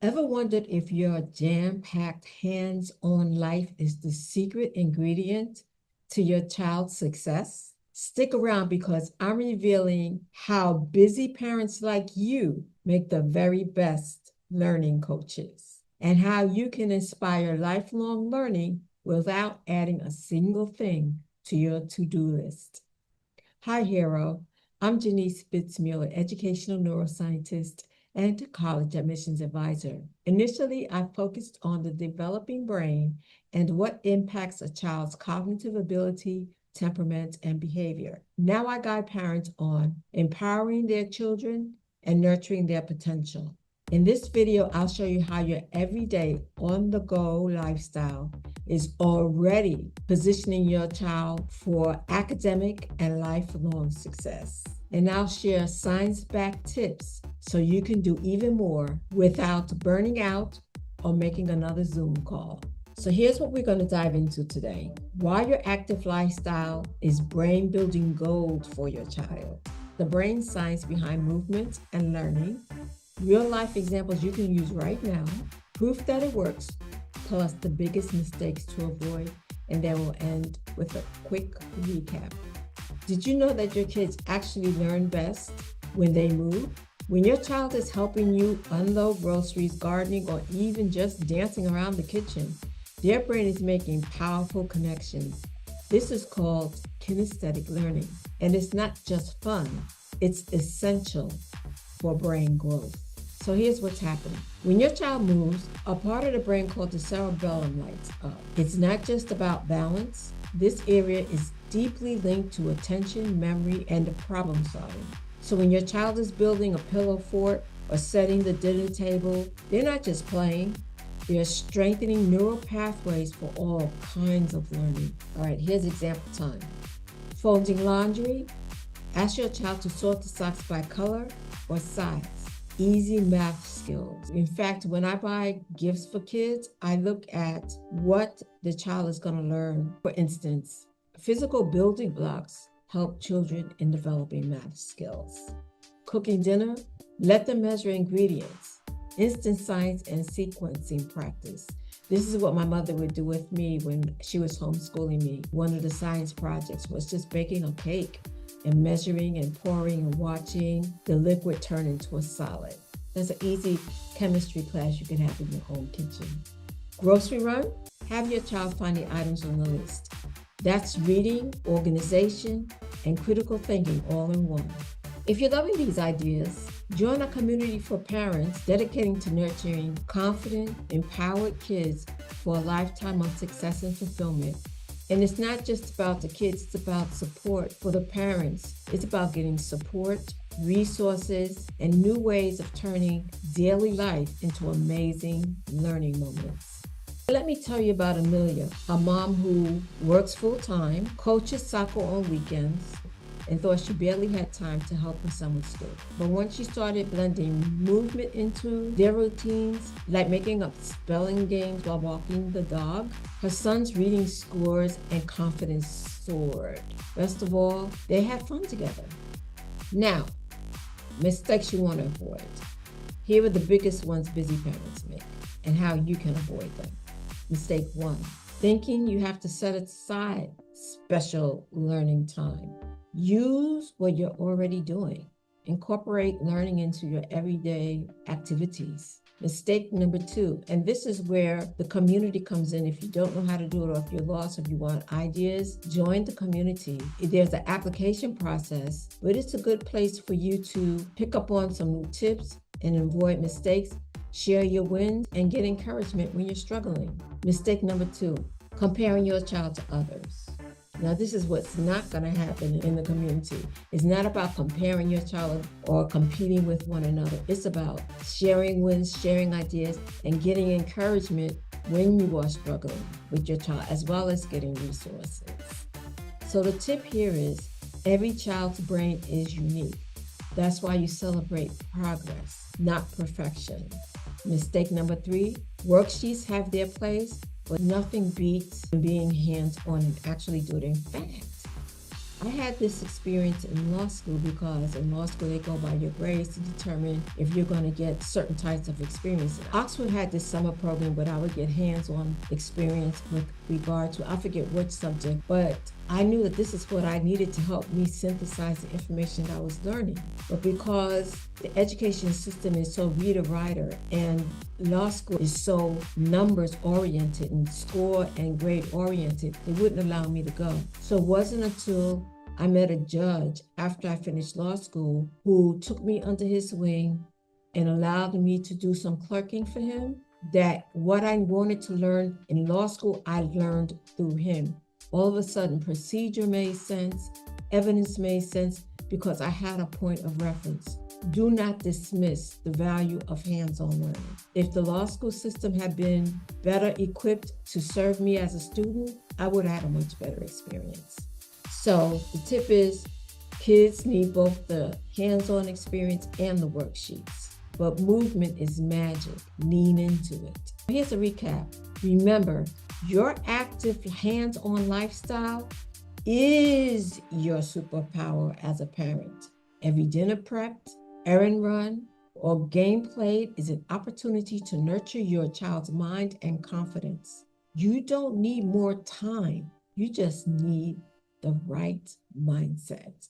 Ever wondered if your jam-packed hands-on life is the secret ingredient to your child's success? Stick around because I'm revealing how busy parents like you make the very best learning coaches and how you can inspire lifelong learning without adding a single thing to your to-do list. Hi, Hero. I'm Janice Fitzmuller, educational neuroscientist and college admissions advisor. Initially, I focused on the developing brain and what impacts a child's cognitive ability, temperament, and behavior. Now I guide parents on empowering their children and nurturing their potential. In this video, I'll show you how your everyday on-the-go lifestyle is already positioning your child for academic and lifelong success. And I'll share science-backed tips so you can do even more without burning out or making another Zoom call. So here's what we're going to dive into today. Why your active lifestyle is brain-building gold for your child. The brain science behind movement and learning. Real-life examples you can use right now. Proof that it works, plus the biggest mistakes to avoid. And then we'll end with a quick recap. Did you know that your kids actually learn best when they move? When your child is helping you unload groceries, gardening, or even just dancing around the kitchen, their brain is making powerful connections. This is called kinesthetic learning. And it's not just fun, it's essential for brain growth. So here's what's happening. When your child moves, a part of the brain called the cerebellum lights up. It's not just about balance. This area is deeply linked to attention, memory, and problem solving. So when your child is building a pillow fort or setting the dinner table, they're not just playing, they're strengthening neural pathways for all kinds of learning. All right, here's example time. Folding laundry, ask your child to sort the socks by color or size. Easy math skills. In fact, when I buy gifts for kids, I look at what the child is going to learn. For instance, physical building blocks help children in developing math skills. Cooking dinner, let them measure ingredients. Instant science and sequencing practice. This is what my mother would do with me when she was homeschooling me. One of the science projects was just baking a cake and measuring and pouring and watching the liquid turn into a solid. That's an easy chemistry class you can have in your own kitchen. Grocery run, have your child find the items on the list. That's reading, organization, and critical thinking all in one. If you're loving these ideas, join a community for parents dedicating to nurturing confident, empowered kids for a lifetime of success and fulfillment. And it's not just about the kids, it's about support for the parents. It's about getting support, resources, and new ways of turning daily life into amazing learning moments. Let me tell you about Amelia, a mom who works full-time, coaches soccer on weekends, and thought she barely had time to help her son with school. But once she started blending movement into their routines, like making up spelling games while walking the dog, her son's reading scores and confidence soared. Best of all, they had fun together. Now, mistakes you want to avoid. Here are the biggest ones busy parents make and how you can avoid them. Mistake 1, thinking you have to set aside special learning time. Use what you're already doing. Incorporate learning into your everyday activities. Mistake number 2, and this is where the community comes in. If you don't know how to do it, or if you're lost, if you want ideas, join the community. There's an application process, but it's a good place for you to pick up on some new tips and avoid mistakes, share your wins, and get encouragement when you're struggling. Mistake number 2, comparing your child to others. Now, this is what's not going to happen in the community. It's not about comparing your child or competing with one another. It's about sharing wins, sharing ideas, and getting encouragement when you are struggling with your child, as well as getting resources. So the tip here is every child's brain is unique. That's why you celebrate progress, not perfection. Mistake number 3, worksheets have their place, but nothing beats being hands-on and actually do it. In fact, I had this experience in law school because in law school they go by your grades to determine if you're going to get certain types of experience. Oxford had this summer program, but I would get hands-on experience with regard to, I forget which subject, but I knew that this is what I needed to help me synthesize the information that I was learning. But because the education system is so reader-writer and law school is so numbers oriented and score and grade oriented, they wouldn't allow me to go. So it wasn't until I met a judge after I finished law school who took me under his wing and allowed me to do some clerking for him, that what I wanted to learn in law school, I learned through him. All of a sudden, procedure made sense, evidence made sense, because I had a point of reference. Do not dismiss the value of hands-on learning. If the law school system had been better equipped to serve me as a student, I would have had a much better experience. So the tip is, kids need both the hands-on experience and the worksheets. But movement is magic. Lean into it. Here's a recap. Remember, your active hands-on lifestyle is your superpower as a parent. Every dinner prepped, errand run, or game played is an opportunity to nurture your child's mind and confidence. You don't need more time. You just need the right mindset.